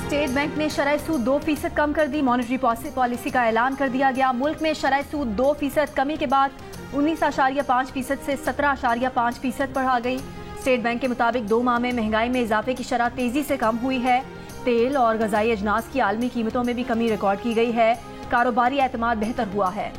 State bank ने शरह सूद 2% कम कर दी। मॉनेटरी पॉलिसी का ऐलान कर दिया गया। मुल्क में शरह सूद 2% कमी के बाद 19.5% से 17.5% बढ़ा गई। स्टेट बैंक के मुताबिक 2 माह में महंगाई में इजाफे की शरह तेजी से कम हुई है। तेल और गजाई अजनास की आलमी कीमतों में भी कमी रिकॉर्ड की गई है। कारोबारी एतमाद बेहतर हुआ है।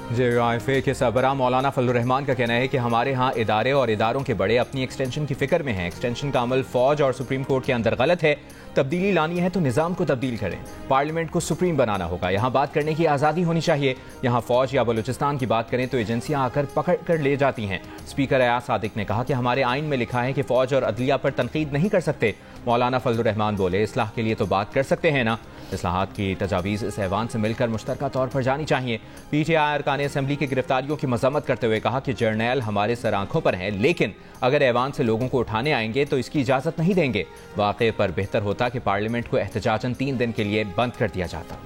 JIFA के सरबराह मौलाना फजलुर रहमान का कहना है कि हमारे यहाँ इदारे और इदारों के बड़े अपनी एक्सटेंशन की फिक्र में हैं। एक्सटेंशन का अमल फौज और सुप्रीम कोर्ट के अंदर गलत है। तब्दीली लानी है तो निज़ाम को तब्दील करें। पार्लियामेंट को सुप्रीम बनाना होगा। यहाँ बात करने की आज़ादी होनी चाहिए। यहाँ फौज या बलूचिस्तान की बात करें तो एजेंसियाँ आकर पकड़ कर ले जाती हैं। स्पीकर अयाज सादिक ने कहा कि हमारे आइन में लिखा है कि फौज और अदलिया पर तनकीद नहीं कर सकते। मौलाना फजलुर रहमान बोले, इस्लाह के लिए तो बात कर सकते हैं ना। इस्लाहात की तजावीज़ इस ऐवान से मिलकर मुश्तरका तौर पर जानी चाहिए। PTI अरकान असम्बली की गिरफ्तारियों की मजम्मत करते हुए कहा कि जर्नैल हमारे सर आंखों पर हैं, लेकिन अगर ऐवान से लोगों को उठाने आएंगे तो इसकी इजाज़त नहीं देंगे। वाक़े पर बेहतर होता कि पार्लियामेंट को एहतजाजन 3 दिन के लिए बंद कर दिया जाता।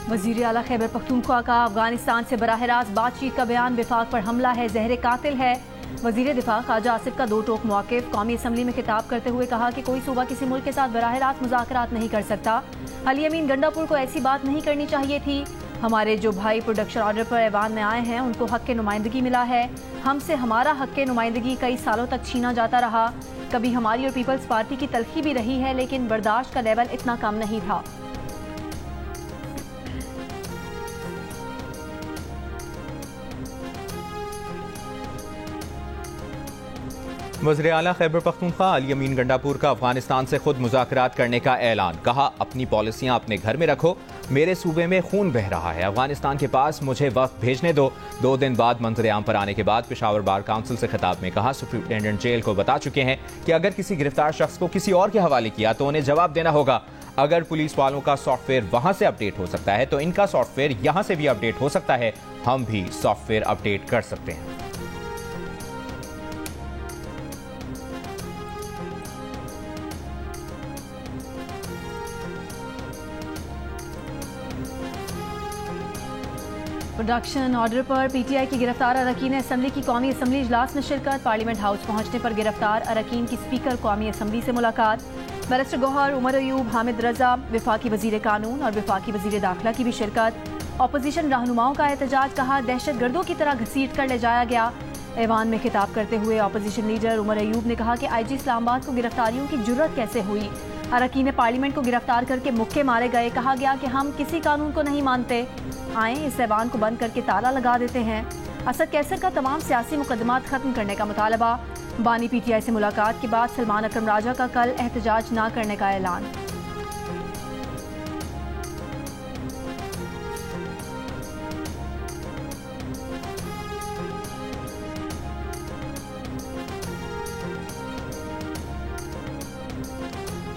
वज़ीर आला खैबर पख्तूनख्वा का अफगानिस्तान से बराह रास्त बातचीत का बयान। विफाक पर हमला है, जहर कातिल है। वज़ीर दिफा ख्वाजा आसिफ का 2 टोक मौक़िफ़। कौमी असम्बली में खिताब करते हुए कहा कि कोई सूबा किसी मुल्क के साथ बराह रास्त मुज़ाकरात नहीं कर सकता। अली अमीन गंडापुर को ऐसी बात नहीं करनी चाहिए थी। हमारे जो भाई प्रोडक्शन ऑर्डर पर ऐवान में आए हैं उनको हक़ नुमाइंदगी मिला है। हमसे हमारा हक़ नुमाइंदगी कई सालों तक छीना जाता रहा। कभी हमारी और पीपल्स पार्टी की तलखी भी रही है, लेकिन बर्दाश्त का लेवल इतना कम नहीं था। वज़ीर आला खैबर पख्तूनख्वा अली अमीन गंडापुर का अफगानिस्तान से खुद मुज़ाकरात करने का ऐलान। कहा, अपनी पॉलिसियां अपने घर में रखो। मेरे सूबे में खून बह रहा है। अफगानिस्तान के पास मुझे वक्त भेजने दो। 2 दिन बाद मंजर आम पर आने के बाद पेशावर बार काउंसिल से खिताब में कहा, सुप्रिंटेंडेंट जेल को बता चुके हैं कि अगर किसी गिरफ्तार शख्स को किसी और के हवाले किया तो उन्हें जवाब देना होगा। अगर पुलिस वालों का सॉफ्टवेयर वहां से अपडेट हो सकता है तो इनका सॉफ्टवेयर यहां से भी अपडेट हो सकता है। हम भी सॉफ्टवेयर अपडेट कर सकते हैं। प्रोडक्शन ऑर्डर पर PTI की गिरफ्तार अरकान असम्बली की कौमी असम्बली इजलास में शिरकत। पार्लियामेंट हाउस पहुंचने पर गिरफ्तार अरकान की स्पीकर कौमी असम्बली से मुलाकात। बैरिस्टर गौहर, उमर अयूब, हामिद रजा, विफाकी वजीर कानून और विफाकी वजीर दाखिला की भी शिरकत। अपोजिशन रहनुमाओं का एहतजाज। कहा, दहशत गर्दों की तरह घसीट कर ले जाया गया। ऐवान में खिताब करते हुए अपोजिशन लीडर उमर अयूब ने कहा कि IG इस्लामाबाद को गिरफ्तारियों की जुर्रत कैसे हुई। अरकान पार्लियामेंट को गिरफ्तार करके मुक्के मारे गए। कहा गया कि हम किसी कानून को नहीं मानते। आए इस ऐवान को बंद करके ताला लगा देते हैं। असद कैसर का तमाम सियासी मुकदमात खत्म करने का मुतालबा। बानी PTI से मुलाकात के बाद सलमान अकरम राजा का कल एहतजाज न करने का ऐलान।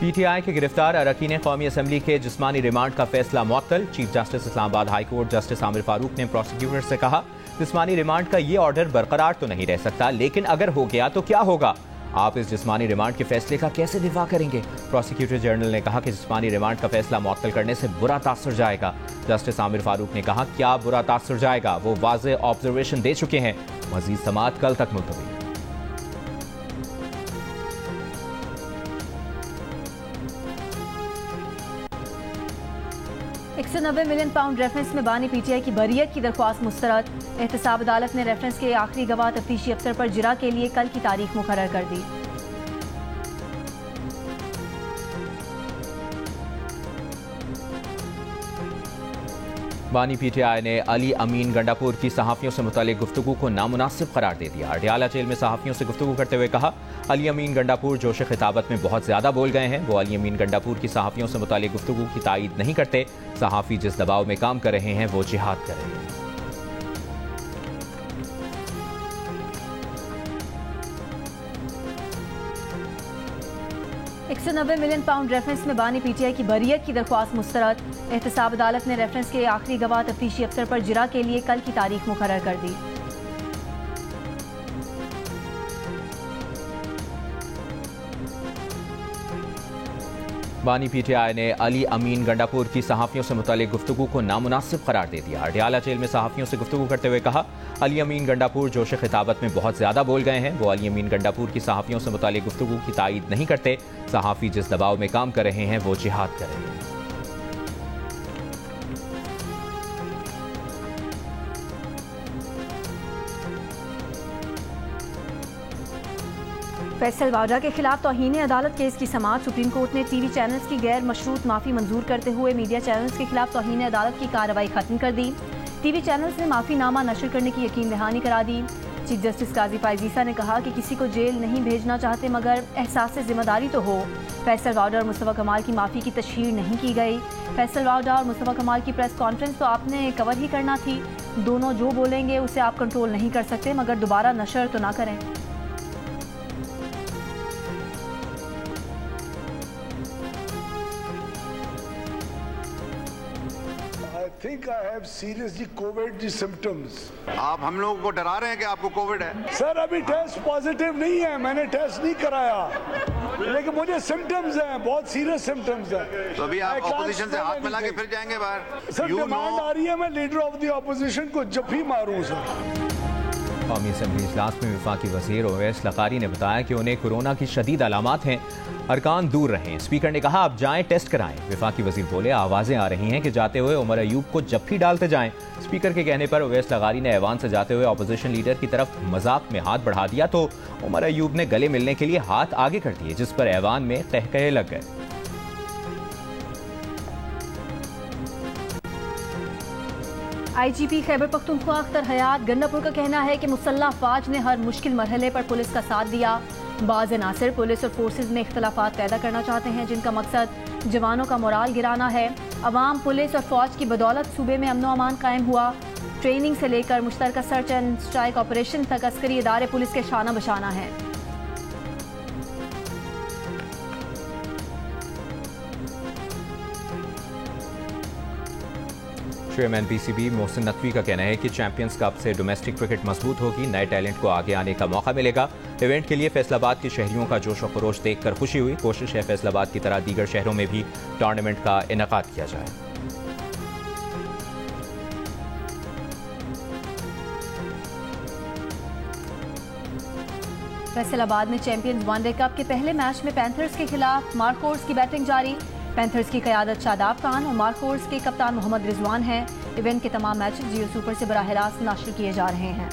PTI के गिरफ्तार अरकान कौमी असम्बली के जिस्मानी रिमांड का फैसला मुअत्तल। Chief justice Islamabad high court justice Aamir Farooq ने प्रोसिक्यूटर से कहा, जिस्मानी रिमांड का ये ऑर्डर बरकरार तो नहीं रह सकता, लेकिन अगर हो गया तो क्या होगा? आप इस जिस्मानी रिमांड के फैसले का कैसे दिफा करेंगे? प्रोसिक्यूटर जनरल ने कहा कि जिस्मानी रिमांड का फैसला मुअत्तल करने से बुरा तासुर जाएगा। जस्टिस आमिर फारूक ने कहा, क्या बुरा तासुर जाएगा? वो वाज़े ऑब्जर्वेशन दे चुके हैं। मजीद समाअत कल तक मुलतवी। 190 मिलियन पाउंड रेफरेंस में बानी PTI की बरियत की दरख्वास्त मुस्तरद। एहतसाब अदालत ने रेफरेंस के आखिरी गवाह तफ्तीशी अफसर पर जिरा के लिए कल की तारीख मुकर्रर कर दी। बानी PTI ने अली अमीन गंडापुर की सहाफ़ियों से मुतालिक गुफ्तगू को नामुनासिब करार दे दिया। अडियाला जेल में सहाफ़ियों से गुफ्तगू करते हुए कहा, अली अमीन गंडापुर जोश खिताबत में बहुत ज़्यादा बोल गए हैं। वो अली अमीन गंडापुर की सहाफ़ियों से मुतालिक गुफ्तगू की तायीद नहीं करते। सहाफ़ी जिस दबाव में काम कर रहे हैं वो जिहाद कर रहे हैं। 190 मिलियन पाउंड रेफरेंस में बानी PTI की बरियत की दरख्वास्त मुस्तरद। एहतसाब अदालत ने रेफरेंस के आखिरी गवाह तफ्तीशी अफसर पर जिरा के लिए कल की तारीख मुकर्रर कर दी। बानी पीटीआई ने अली अमीन गंडापुर की सहाफ़ियों से मुतालिक गुफ्तगू को नामुनासिब करार दे दिया। अडयाला जेल में सहाफ़ियों से गुफ्तगू करते हुए कहा, अली अमीन गंडापुर जोश खिताबत में बहुत ज़्यादा बोल गए हैं। वो अली अमीन गंडापुर की सहाफ़ियों से मुतालिक गुफ्तगू की तायीद नहीं करते। सहाफ़ी जिस दबाव में काम कर रहे हैं वो जिहाद कर रहे हैं। फैसल वावडा के खिलाफ तौहीन अदालत केस की समाअत। सुप्रीम कोर्ट ने टीवी चैनल्स की गैर मशरूत माफ़ी मंजूर करते हुए मीडिया चैनल्स के खिलाफ तौहीन अदालत की कार्रवाई खत्म कर दी। टीवी चैनल्स ने माफ़ीनामा नशर करने की यकीन दहानी करा दी। चीफ जस्टिस काजी फायजीसा ने कहा कि किसी को जेल नहीं भेजना चाहते मगर एहसास जिम्मेदारी तो हो। फैसल वावडा और मुस्तफ़ा कमाल की माफ़ी की तशहीर नहीं की गई। फैसल वावडा और मुस्तफ़ा कमाल की प्रेस कॉन्फ्रेंस तो आपने कवर ही करना थी। दोनों जो बोलेंगे उसे आप कंट्रोल नहीं कर सकते मगर दोबारा नशर तो ना करें। I think I have seriously COVID symptoms. आप हम लोगों को डरा रहे हैं कि आपको कोविड है। सर अभी टेस्ट पॉजिटिव नहीं है, मैंने टेस्ट नहीं कराया, लेकिन मुझे सिम्टम्स हैं, बहुत सीरियस सिम्टम्स हैं। तो अभी आप ऑपोजिशन से हाथ मिला के फिर जाएंगे बाहर। सर डिमांड आ रही है मैं लीडर ऑफ द ऑपोजिशन को जब भी मारूं सर। कौमी असम्बली इजलास में वफाकी वज़ीर ओवैस लकारी ने बताया कि उन्हें कोरोना की शदीद अलामात हैं, अरकान दूर रहें। स्पीकर ने कहा, आप जाएं टेस्ट कराएं। वफाकी वज़ीर बोले, आवाज़ें आ रही हैं कि जाते हुए उमर अयूब को जफ्फी डालते जाएं। स्पीकर के कहने पर ओवैस लकारी ने ऐवान से जाते हुए अपोजिशन लीडर की तरफ मजाक में हाथ बढ़ा दिया तो उमर अयूब ने गले मिलने के लिए हाथ आगे कर दिए, जिस पर ऐवान में कहकहे लग गए। IGP खैबर पख्तूनख्वा अख्तर हयात गंडापुर का कहना है कि मुसल्लह फौज ने हर मुश्किल मरहले पर पुलिस का साथ दिया। बाज़ अनासिर पुलिस और फोर्सेज में इख्तलाफात पैदा करना चाहते हैं जिनका मकसद जवानों का मोराल गिराना है। अवाम पुलिस और फौज की बदौलत सूबे में अमन अमान कायम हुआ। ट्रेनिंग से लेकर मुश्तरका सर्च एंड स्ट्राइक ऑपरेशन तक अस्करी इदारे पुलिस के शाना बशाना है। चेयरमैन PCB मोहसिन नकवी का कहना है कि चैंपियंस कप से डोमेस्टिक क्रिकेट मजबूत होगी, नए टैलेंट को आगे आने का मौका मिलेगा। इवेंट के लिए फैसलाबाद के शहरियों का जोश और खरोश देखकर खुशी हुई। कोशिश है फैसलाबाद की तरह दीगर शहरों में भी टूर्नामेंट का इनेकाद किया जाए। फैसलाबाद में चैंपियंस वनडे कप के पहले मैच में पैंथर्स के खिलाफ मार्कोर्स की बैटिंग जारी। पैंथर्स की क़यादत शादाब खान और मार्कोर्स के कप्तान मोहम्मद रिजवान हैं। इवेंट के तमाम मैचेस जियो सुपर से बराह रास्त नशर किए जा रहे हैं।